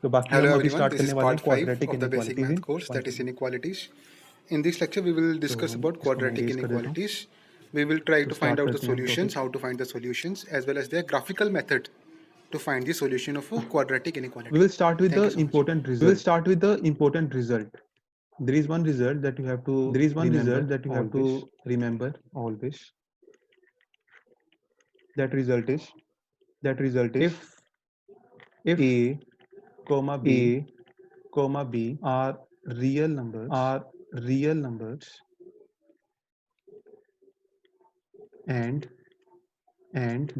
तो बाकी Hello हम अभी everyone, स्टार्ट this करने is वाले हैं part 5 quadratic of the basic inequalities math in course, that is Python. inequalities. In this lecture, we will तो discuss about इसको मैं quadratic इरेज कर देता हूँ। inequalities. We will try तो to find start out the करते हैं हम solutions, topic. how to find the solutions, as well as their graphical method to find the solution of a quadratic We inequality. will start with Thank the you so much. important result. We will start with the important result. There is one result that you have to remember always. That result is if a comma b are real numbers and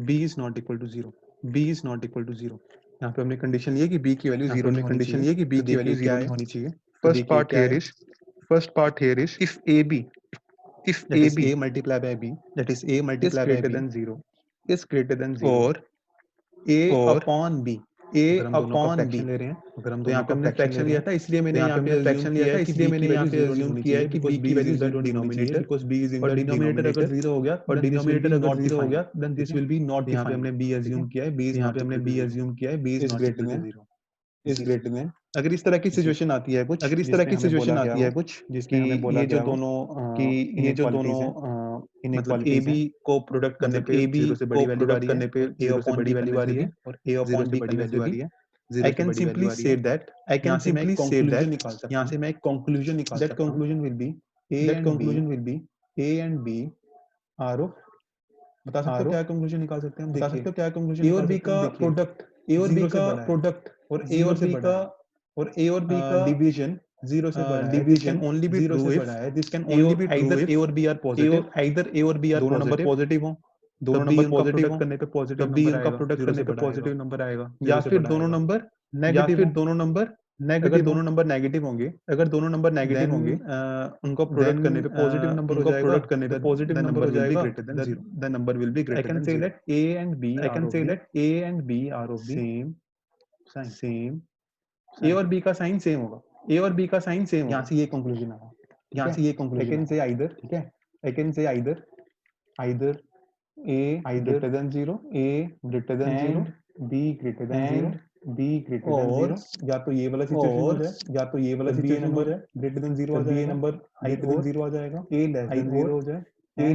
b is not equal to 0. यहाँ पे हमने condition ये कि b की value 0 नहीं होनी चाहिए। First part here is if ab a multiplied by b is greater than 0 और a upon b अगर हम दोनों का फ्रैक्शन ले रहे हैं तो यहाँ पे हमने फ्रैक्शन लिया था इसलिए मैंने यहाँ पे अज्यूम किया है कि b की वैल्यू 0 नहीं होनी चाहिए because b is in the denominator और डिनोमिनेटर अगर 0 हो गया then this will be not defined. This will be not यहाँ पे defined. हमने b अज्यूम किया है b is not equal to 0 is greater than अगर इस तरह की सिचुएशन आती है कुछ जिसमें हमें बोला गया हो कि ये जो दोनों मतलब ए बी को प्रोडक्ट करने पे जीरो से बड़ी वैल्यू आ रही है और ए अपॉन बी करने से भी और ए अपॉन बी करने से भी I can simply say that यहाँ से मैं एक कंक्लूजन निकाल सकता हूँ that conclusion will be a and B are of बता सकते हो क्या कंक्लूजन निकाल सकते हैं हम देखिए ए और बी का प्रोडक्ट जीरो से बड़ा है और ए और बी का डिवीजन जीरो से बड़ा है this can only be true if either A और बी आर पॉजिटिव दोनों नंबर पॉजिटिव हो दोनों नंबर पॉजिटिव हो करने पे पॉजिटिव नंबर आएगा या फिर दोनों नंबर अगर दोनों नंबर नेगेटिव होंगे उनको प्रोडक्ट करने पे पॉजिटिव नंबर हो जाएगा पॉजिटिव नंबर हो जाएगा the number will be greater than 0 I can say that A and B are of the same A और बी का साइन सेम होगा यहाँ से ये कंक्लूजन आया आई कैन से आइदर ठीक है आई कैन से either A greater than 0 and B greater than 0 या तो ये वाला सिचुएशन हो जाए बी नंबर ग्रेटर देन 0 आ जाएगा नंबर ग्रेटर देन 0 आ जाएगा ए लेस देन 0 हो जाए and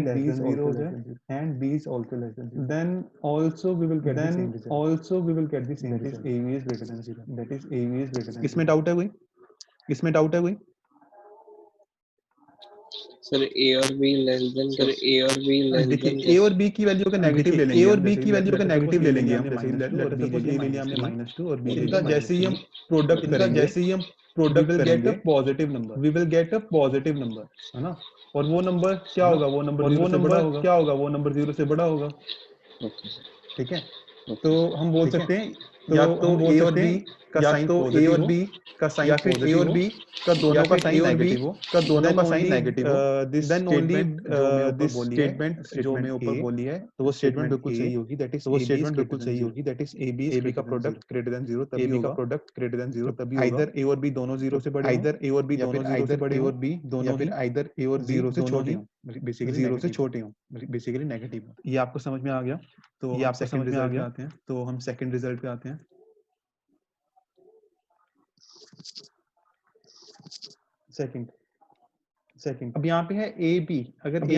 b is also less than 0 then also we will get the same result that is a is greater than 0 इसमें डाउट है कोई sir ए और be less than देखिए ए और बी की वैल्यू का नेगेटिव ले लेंगे हम जैसे लेट सपोज ए ले लिया हमने -2 और बी ले लिया जैसे ही हम प्रोडक्ट करेंगे we will get a positive number है ना और वो नंबर क्या होगा वो नंबर 0 से बड़ा होगा ठीक है तो हम बोल सकते हैं या तो ए और बी का साइन पॉजिटिव हो या फिर ए और बी का दोनों का साइन नेगेटिव हो दिस स्टेटमेंट जो मैं ऊपर बोली है तो वो स्टेटमेंट बिल्कुल सही होगी दैट इज ए बी का प्रोडक्ट ग्रेटर देन 0 तभी होगा आइदर ए और बी दोनों 0 से बड़े या फिर आइदर ए और बी दोनों फिर आइदर ए और 0 से छोटे हो बेसिकली 0 से छोटे हो बेसिकली नेगेटिव ये आपको समझ में आ गया तो ये आपको समझ में आ गया आते हैं तो हम सेकंड रिजल्ट पे आते हैं सेकंड अब यहाँ पे है ए बी अगर ए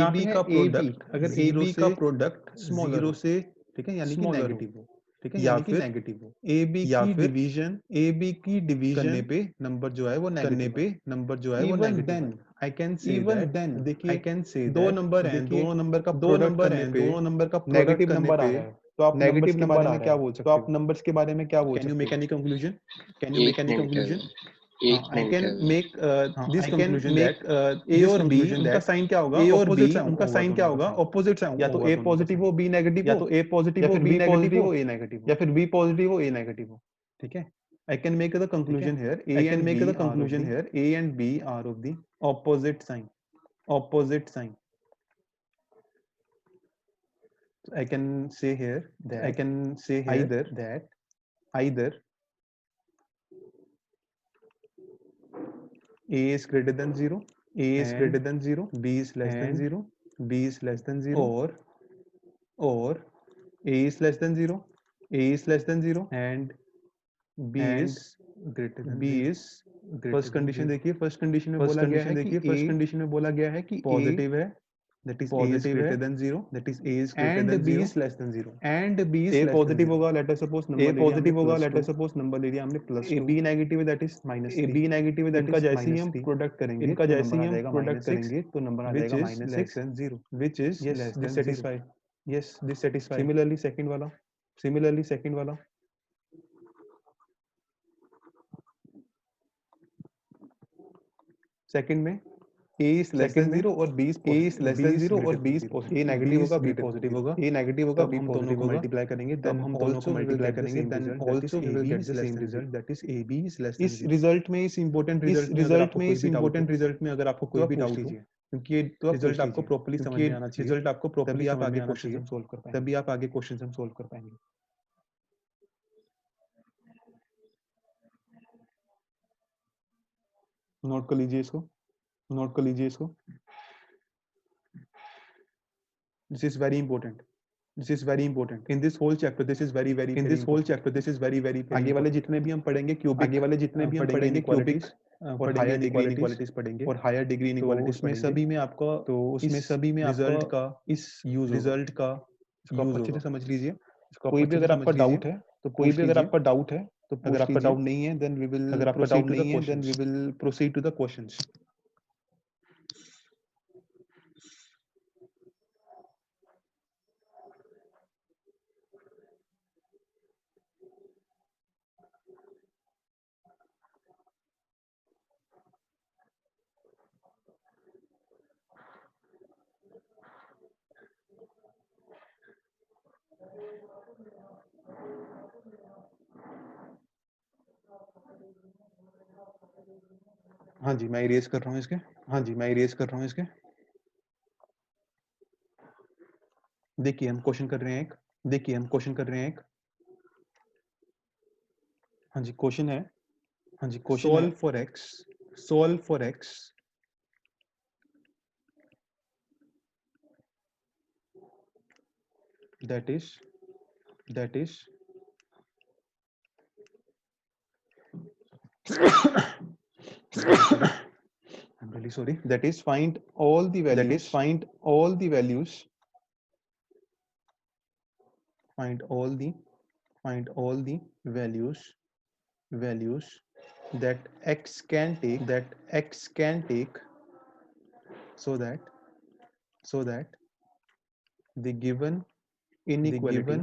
बी का प्रोडक्ट स्मॉलर से ठीक है यानी कि नेगेटिव हो ठीक है या फिर ए बी की डिवीजन करने पे नंबर जो है वो नेगेटिव आई कैन से देखिए आई कैन से दो नंबर हैं दोनों नंबर का नेगेटिव नंबर आ रहा है तो आप नेगेटिव नंबर में क्या बोल सकते हो आप नंबर्स के बारे में क्या बोल सकते हो can you make any conclusion I can make this conclusion that A और B उनका साइन क्या होगा ऑपोजिट साइन या तो A पॉजिटिव हो B नेगेटिव हो या फिर B पॉजिटिव हो A नेगेटिव या फिर B पॉजिटिव हो A नेगेटिव हो ठीक है I can make the conclusion here A and B are of the opposite sign I can say here that either A is greater than 0 B is less than 0 or A is less than 0 and B is B is first condition देखिए, first condition में बोला गया है कि first condition में बोला गया है कि पॉजिटिव है, दैट इज पॉजिटिव है, that is A is greater than 0 less than 0 and B is A positive होगा, let us suppose number positive होगा, लेट अस सपोज नंबर ले लिया हमने प्लस, B नेगेटिव है, that is minus, B negative है, इनका जैसे ही हम प्रोडक्ट करेंगे, इनका जैसे ही हम प्रोडक्ट करेंगे तो नंबर आ जाएगा -6 which is dissatisfy, yes dissatisfy. Similarly second वाला सेकंड में A is less than 0 और B is positive और B is positive, A negative होगा, B पॉजिटिव होगा, A नेगेटिव होगा, B दोनों को मल्टीप्लाई करेंगे, तब हम दोनों को मल्टीप्लाई करेंगे, then also we will get the same result, that is AB is less than 0। इस रिजल्ट में इस इंपॉर्टेंट रिजल्ट में अगर आपको कोई भी डाउट हो, क्योंकि ये रिजल्ट आपको प्रॉपर्ली समझ में आना चाहिए, रिजल्ट आपको प्रॉपर्ली आप आगे क्वेश्चन सॉल्व कर पाएंगे, तभी आप आगे क्वेश्चन हम सॉल्व कर पाएंगे। नोट कर लीजिए इसको, This is very important. In this whole chapter, this is very आगे वाले जितने भी हम पढ़ेंगे क्यूबिक और हायर डिग्री इनइक्वालिटीज पढ़ेंगे, और हायर डिग्री इनइक्वालिटीज उसमें सभी में आपका रिजल्ट का इस रिजल्ट का यूज अच्छे से समझ लीजिए। कोई भी अगर आपका डाउट है तो अगर आपका डाउट नहीं है then we will proceed to the questions. हाँ जी, मैं इरेज कर रहा हूँ इसके। देखिए हम क्वेश्चन कर रहे हैं एक। हाँ जी, क्वेश्चन है solve for x that is I'm really sorry, that is find all the values that x can take so that the given inequality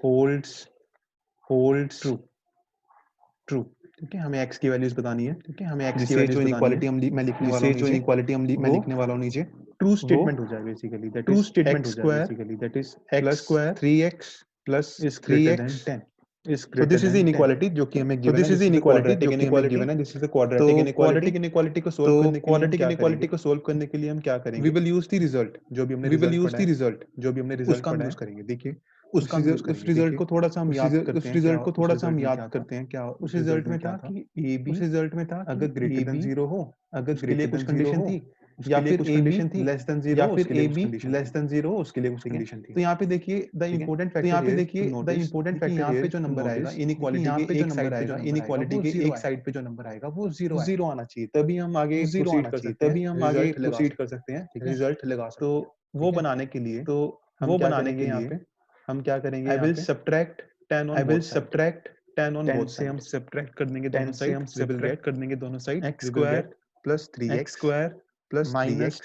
holds true। ठीक है, हमें x की वैल्यूज बतानी है, जिससे जो इनइक्वालिटी मैं लिखने वाला हूं नीचे ट्रू स्टेटमेंट हो जाए basically, that is x square 3x plus is greater than 10। So this is the inequality जो कि हमें गिवन है, दिस इज इनइक्वालिटी को सॉल्व करने के लिए हम क्या करेंगे, we will use the result जो भी हमने रिजल्ट पढ़ा है, यूज करेंगे। देखिए उस रिजल्ट को थोड़ा सा हम याद करते हैं, क्या उस रिजल्ट में था कि अगर ग्रेटर देन 0 हो, अगर उसके लिए कुछ कंडीशन थी, या फिर a b लेस देन 0 या फिर a b लेस देन 0 उसके लिए कुछ कंडीशन थी। तो यहाँ पे देखिए द इंपॉर्टेंट फैक्टर यहाँ पे जो नंबर आएगा इनइक्वालिटी के एक साइड पे जो नंबर आएगा वो 0 आना चाहिए, तभी हम आगे प्रोसीड कर सकते हैं, रिजल्ट लगा सकते हैं। तो वो बनाने के लिए यहाँ पे हम क्या करेंगे, I will subtract 10 on both से हम सब्ट्रैक्ट कर देंगे दोनों side, x square plus 3x plus minus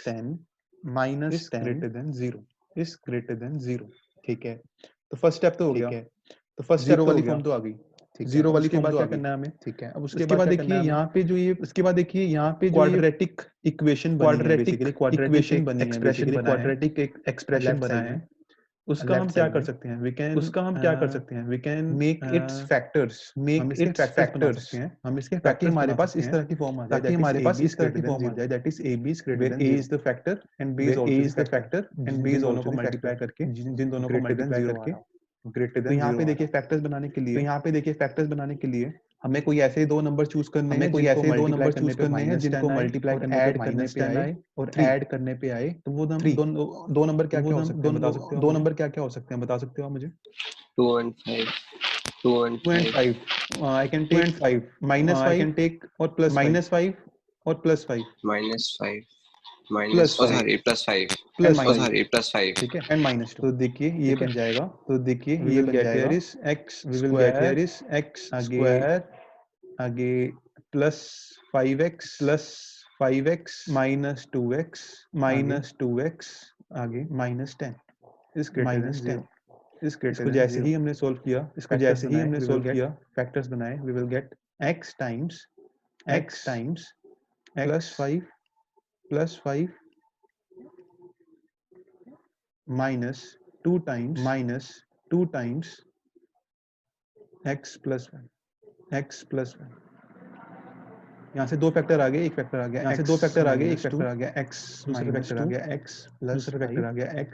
10 greater than 0। ठीक है, तो फर्स्ट स्टेप तो हो गया, तो फर्स्ट जीरो वाली फॉर्म तो आ गई, जीरो वाली फॉर्म क्या करना है हमें, ठीक है। अब उसके बाद देखिए यहाँ पे जो ये क्वाड्रेटिक इक्वेशन बना है, उसका हम क्या कर सकते हैं, we can make its factors, हम इसके ताकि हमारे पास इस तरह की फॉर्म आ जाए, that is a b is greater than a is the factor and b is also the factor and b is also multiply करके जिन दोनों को मल्टीप्लाई करके ग्रेटर देन। तो यहाँ पे देखिए फैक्टर्स बनाने के लिए हमें कोई ऐसे दो नंबर चूज करने हैं, जिनको मल्टीप्लाई करने पे माइनस 10 आए और ऐड करने पे आए, तो वो दो नंबर क्या हो सकते हैं, बता सकते हो आप मुझे? 2 and 5. 2 and 2 and 5. 5. I can take 2 and 5 minus 5. I can take or plus minus 5 or plus 5. Minus 5. Minus Plus 5. sorry, plus 5. Plus Oh, 5. sorry, plus 5. ठीक है, and minus 2. तो देखिए ये बन जाएगा, तो देखिए ये बन जाएगा is x, we will get here is x square आगे plus 5x plus 5x minus 2x minus 2x आगे minus 10 is greater than 0. इसको जैसे ही हमने सोल्व किया, इसको जैसे ही हमने सोल्व किया, फैक्टर्स बनाए, we will get x times plus 5 minus 2 times x plus 1 यहाँ से दो फैक्टर आ गए, एक फैक्टर आ गया, यहाँ से दो फैक्टर आ गए, एक फैक्टर आ गया, x दूसरा फैक्टर आ गया x प्लस दूसरा फैक्टर आ गया x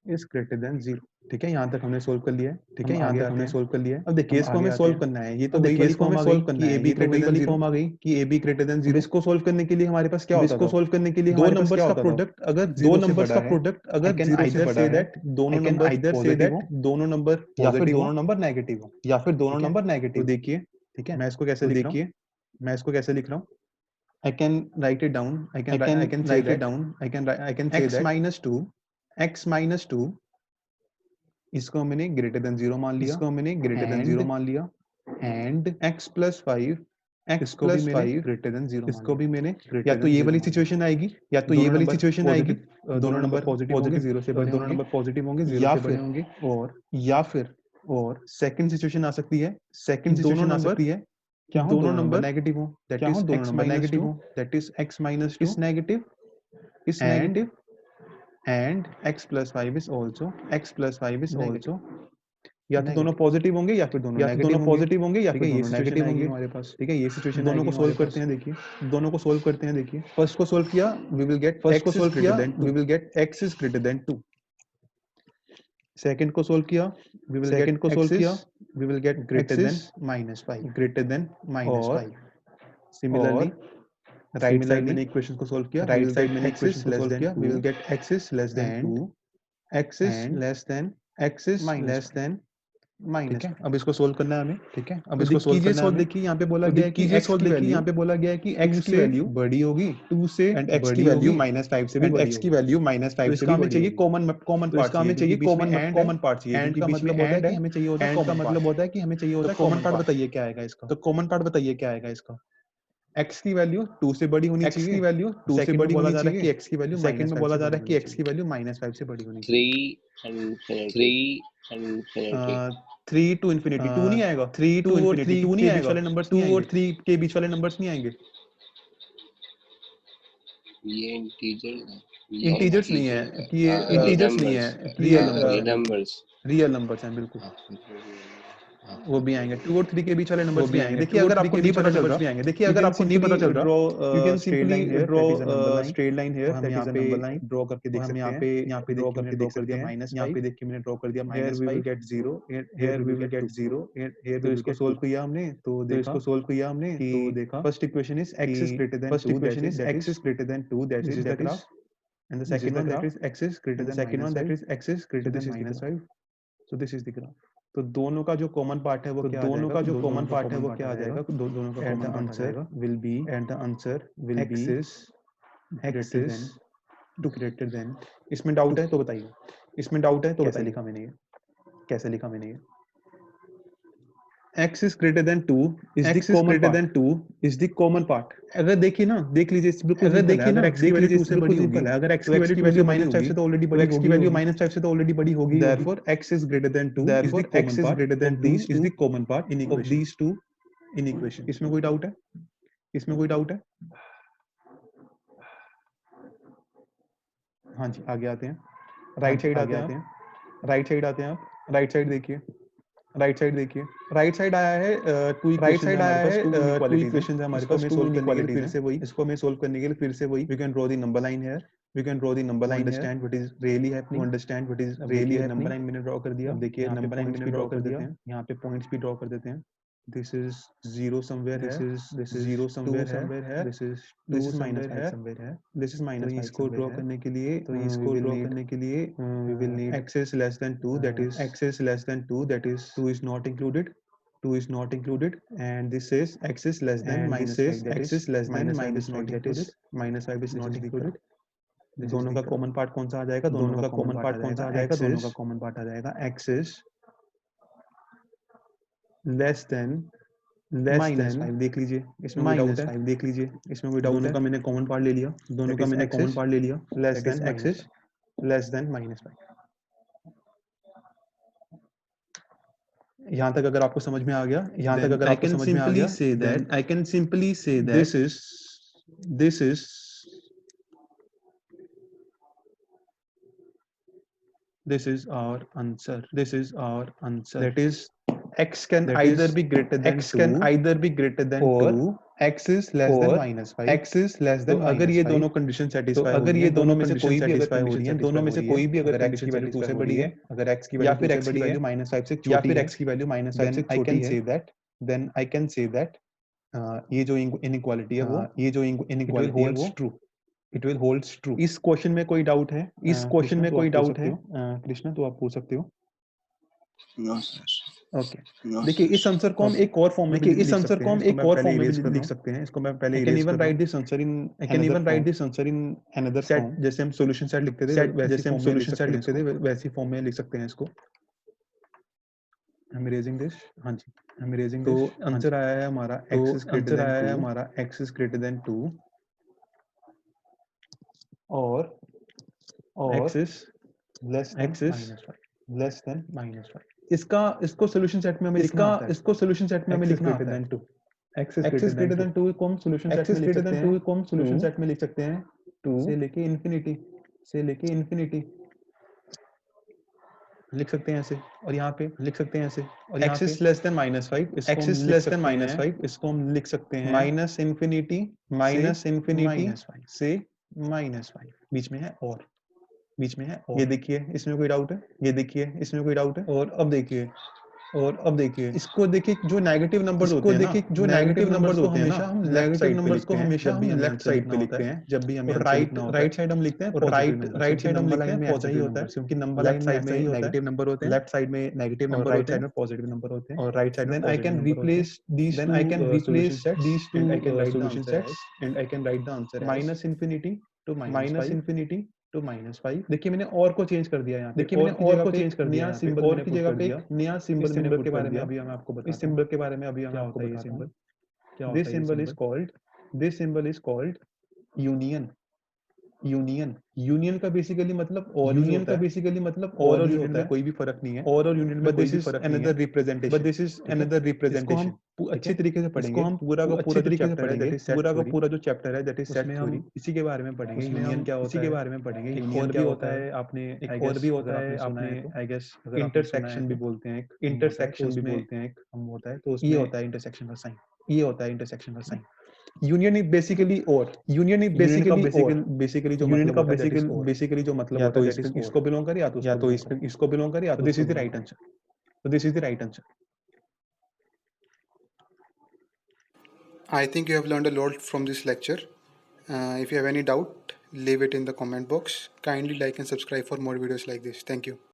इज ग्रेटर देन 0 ठीक है, यहाँ तक हमने सोल्व कर लिया है, ठीक है, यहाँ तक हमने सोल्व कर लिया है। अब देखिए इसको हमें सोल्व करना है, ये तो वही वाली फॉर्म आ गई कि a b ग्रेटर देन 0 आ गई कि a b ग्रेटर देन 0। इसको सोल्व करने के लिए हमारे पास क्या होता है, इसको सोल्व करने के लिए दो नंबर्स का प्रोडक्ट अगर दो नंबर्स का प्रोडक्ट अगर 0 से बड़ा है, दोनों नंबर आइदर से दैट दोनों नंबर या फिर दोनों नंबर नेगेटिव हो, या फिर दोनों नंबर नेगेटिव। तो देखिए ठीक है, मैं इसको कैसे लिख रहा हूँ, मैं इसको कैसे लिख रहा हूँ, I can write it down. I can write it down. I can say that x minus 2 इसको मैंने greater than 0 मान लिया, इसको मैंने greater than 0 मान लिया, and x plus 5 इसको भी मैंने greater than 0 इसको भी मैंने या तो ये वाली सिचुएशन आएगी, या तो ये वाली सिचुएशन आएगी, दोनों नंबर पॉजिटिव होंगे, 0 से बड़े दोनों नंबर पॉजिटिव होंगे, 0 से बड़े होंगे, और सेकंड सिचुएशन आ सकती है, सेकंड सिचुएशन आ सकती है क्या हो, दोनों नंबर नेगेटिव हो, दैट इज दोनों नंबर नेगेटिव हो, that is x minus 2 is negative and x plus 5 is also या तो दोनों पॉजिटिव होंगे या फिर दोनों पॉजिटिव होंगे या फिर दोनों नेगेटिव होंगे हमारे पास, ठीक है, ये सिचुएशन दोनों को सोल्व करते हैं, देखिए दोनों को सोल्व करते हैं, देखिए फर्स्ट को सोल्व किया वी विल गेट फर्स्ट को सोल्व किया we will get x is greater than 2, second को सोल्व किया वी विल गेट को सोल्व किया we will get greater than -5 similarly right side में इक्वेशन को सोल्व किया, राइट साइड में इक्वेशन को सोल्व किया we will get x is less than 2 x is less than ठीक है, अब इसको सोल्व करना है हमें, ठीक है, अब इसको सोल्व करना है, देखिए यहाँ पे बोला गया है कि x की वैल्यू, यहाँ पे बोला गया है कि x की वैल्यू बड़ी होगी 2 से एंड x की वैल्यू -5 से भी बड़ी होगी, x की वैल्यू -5 से भी बड़ी चाहिए कॉमन पार्ट, इसका हमें चाहिए कॉमन पार्ट चाहिए, एंड का मतलब होता है कि हमें चाहिए होता है कॉमन, का मतलब होता है कि हमें चाहिए होता है कॉमन पार्ट। बताइए क्या आएगा इसका, तो कॉमन पार्ट बताइए क्या आएगा इसका, x की वैल्यू 2 से बड़ी होनी चाहिए, x की वैल्यू 2 से बड़ी होनी चाहिए कि x की वैल्यू सेकंड में बोला जा रहा है कि x की वैल्यू -5 से बड़ी होनी चाहिए, 3 to infinity 2 नहीं आएगा, 3 to infinity 2 नहीं आएगा, 2 और 3 के बीच वाले नंबर्स नहीं आएंगे, ये इंटीजर्स नहीं है कि ये इंटीजर्स नहीं है कि ये रियल नंबर्स हैं, बिल्कुल वो भी आएंगे, 2 और 3 के बीच वाले नंबर्स भी आएंगे। देखिए अगर आपको नहीं पता चल रहा, देखिए अगर आपको नहीं पता चल रहा, you can simply draw straight line here, that is a number line, draw करके देख सकते हैं, यहाँ पे ड्रॉ करके देख सकते हैं, यहाँ पे देख के मैंने ड्रॉ कर दिया -5, we will get 0, here we will get 0, here तो इसको सोल्व किया हमने, तो इसको सोल्व किया हमने, तो देखा first equation is x is greater than 2, first equation is x is greater than 2, that is the graph, and the second one that is x is greater than -5, so this is the graph। तो दोनों का जो common part है वो क्या, दोनों का जो कॉमन पार्ट है वो क्या आ जाएगा, दोनों का common part answer will be, and the answer will be greater then, इसमें डाउट है तो बताइए, इसमें डाउट है तो बताइए, लिखा मैंने ये कैसे लिखा मैंने ये, x is greater than 2 is the common part, is the common part। अगर देखिए ना, देख लीजिए बिल्कुल, अगर देखिए ना, x की वैल्यू 2 से बड़ी होगी, अगर x की वैल्यू -5 से तो ऑलरेडी बड़ी होगी, x की वैल्यू -5 से तो ऑलरेडी बड़ी होगी, therefore x is greater than 2 is the common part is the common part of these two in equation। इसमें कोई डाउट है, इसमें कोई डाउट है, हाँ जी आगे आते हैं, राइट साइड आते हैं, राइट साइड आते हैं आप, राइट साइड देखिए, राइट साइड देखिए, राइट साइड आया है राइट साइड आया है टू इक्वेशंस है हमारे पास, सोल्व करने के लिए फिर से वही, इसको मैं सोल्व करने के लिए फिर से वही, we can draw the number line here, we can draw the number line, understand what is really happening, understand what is really happening, number line मैंने ड्रॉ कर दिया, अब देखिए नंबर लाइन मैंने ड्रॉ कर दिया, यहाँ पे पॉइंट्स भी ड्रॉ कर देते हैं, this is 0 somewhere This है, is this is 0 somewhere 2 somewhere है, this is this 2 is minus somewhere 5 है, somewhere है, this is minus तो 5 इसको somewhere ड्रॉ है, करने के लिए तो we इसको will ड्रॉ need करने के लिए we will need x is less than 2 that is x is less than 2 that is 2 is not included 2 is not included and this says x is less than and minus this 5 is that x is less than minus 5 minus is 5 not that included, is minus 5 is this not is the included. This is दोनों the का curve. Common part कौन सा आ जाएगा, दोनों का common part कौन सा आ जाएगा, दोनों का x कॉमन पार्ट आ जाएगा x is less than minus 5 देख लीजिए, इसमें कोई डाउट है, 5 देख लीजिए, इसमें कोई डाउट दोनों है, का मैंने कॉमन पार्ट ले लिया, दोनों that का is मैंने x कॉमन is पार्ट ले लिया, less that is than x is less than minus 5. यहाँ तक अगर आपको समझ में आ गया, यहाँ तक अगर आपको समझ में आ गया, then I can simply say that this is our answer. This is our answer. that is x can That either is, be greater than x 2 can either be greater than or 2 x is less than or minus 5. x is less तो than अगर minus ये 5. दोनों condition तो satisfy हो अगर रही ये हैं, दोनों में से कोई भी अगर satisfy हो कंडीशन रही हैं, दोनों में से कोई भी अगर x की condition वैल्यू 2 satisfy से हो बड़ी रही है, अगर x की या वैल्यू फिर 2 से x की बड़ी है, वैल्यू minus 5 से या छोटी फिर है, x की वैल्यू minus 5 then से I छोटी can है, say that then I can say that ये जो इनइक्वालिटी है वो ये जो it will inequality है holds वो true. it will holds true. इस क्वेश्चन में कोई डाउट है, इस क्वेश्चन में कोई डाउट है, कृष्णा तो आप पूछ सकते हो। No, sir. ओके, No, देखिए sir. इस आंसर को हम Okay. एक और फॉर्म में देखिए भी इस लिख आंसर सकते को हैं, हम इसको एक मैं और पहले फॉर्म में erase भी कर लिख दूं। सकते हैं, इसको मैं पहले I can erase even कर write दूं। this answer in I can another even write form. this answer in another Set form. जैसे हम सॉल्यूशन सेट लिखते थे, Set वैसी जैसे हम form में लिख सॉल्यूशन सकते सेट हैं लिखते इसको। थे वैसी फॉर्म में लिख सकते हैं इसको। I'm erasing this. हाँ जी, I'm erasing तो this. आंसर आया है हमारा तो x is greater answer than आया है 2 हमारा x is greater than 2 और x is less than x is minus 5. Less than minus 5. इसको सॉल्यूशन सेट में हमें लिखना आता है। इसको सॉल्यूशन सेट में हमें x is लिखना greater आता है। than 2. x is x is greater greater than than 2 को हम सॉल्यूशन x सेट में is लिख greater सकते than हैं 2 को हम सॉल्यूशन 2 सेट में लिख सकते हैं 2 से लेके इन्फिनिटी लिख सकते हैं ऐसे, और यहाँ पे लिख सकते हैं ऐसे, और यहाँ x पे is less than minus 5 इसको x हम is लिख less than सकते minus हैं 5 इसको हम लिख सकते हैं minus infinity minus infinity minus 5 से माइनस 5 बीच में है और बीच में है ये और देखिए इसमें कोई डाउट है, ये देखिए इसमें कोई डाउट है और अब देखिए इसको देखिए जो नेगेटिव नंबर्स होते हैं ना, जो नेगेटिव नंबर्स को होते हैं ना, हमेशा हम लेफ्ट नेगेटिव साइड पे नंबर्स को लिखते हैं हमेशा जब भी हम हमें लेफ्ट आंसर साइड लिखना पे होता लिखते है, हैं जब भी हमें और आंसर लिखना होता है। राइट साइड हम लिखते हैं और पॉजिटिव राइट साइड हम लिखते हैं में ऐसा ही पॉजिटिव होता है नंबर्स, क्योंकि नंबर लेफ्ट लाइन में साइड ऐसा ही में होता है, नेगेटिव नंबर होते हैं, लेफ्ट साइड में नेगेटिव और नंबर राइट होते साइड हैं में पॉजिटिव नंबर होते हैं, और राइट साइड में then I positive can number होते हैं। Replace these then I can replace these to and I can write the solution answer sets and I can write the answer minus infinity to minus 5 infinity to minus 5। देखिए मैंने और को change कर दिया यहाँ पे, देखिए मैंने की और जगह को पे चेंज कर दिया, नया यहाँ पे सिंबल और मैंने की पुट जगह कर पे दिया। एक नया इस सिंबल मैंने सिंबल पुट के कर बारे में दिया। अभी मैं आपको इस बताता हूँ, सिंबल के बारे में अभी मैं क्या आपको होता है ये बताता हूँ। सिंबल, क्या दिस होता है ये symbol is symbol. Called this symbol is called union. Union का बेसिकली मतलब और ही होता है। और ही यूनियन होता में है। कोई भी फर्क नहीं है, और यूनियन में बट कोई दिस भी इज फर्क नहीं अनदर है, representation, but this is another representation. अच्छे तरीके से इसको पढ़ेंगे, हम पूरा का पूरा अच्छे जो तरीके से चैप्टर है पढ़ेंगे, दैट इज सेट पूरा का थ्योरी, पूरा जो चैप्टर है दैट इज सेट उसमें थ्योरी, हम इसी के बारे में पढ़ेंगे। उसमें यूनियन हम क्या होता इसी है, के बारे में पढ़ेंगे। एक यूनियन और क्या भी होता है, आपने एक I और guess भी अगर होता है, सुना है आपने तो, आई गेस इंटरसेक्शन भी बोलते हैं, इंटरसेक्शन भी उसमें बोलते हैं, हम होता है तो ये उसमें होता है इंटरसेक्शन का साइन। ये होता है इंटरसेक्शन का साइन। यूनियन इज बेसिकली और यूनियन इज यूनियन का बेसिकली जो यूनियन मतलब का होता है दैट इज और, बेसिकली जो मतलब या होता तो है दैट इज इसको बिलोंग करे या तो या तो इसको बिलोंग करे या तो तो दिस उसको इज द belong राइट करे। Answer. So this is the right answer. I think you have learned a lot from this lecture. If you have any doubt, leave it in the comment box. Kindly like and subscribe for more videos like this. Thank you.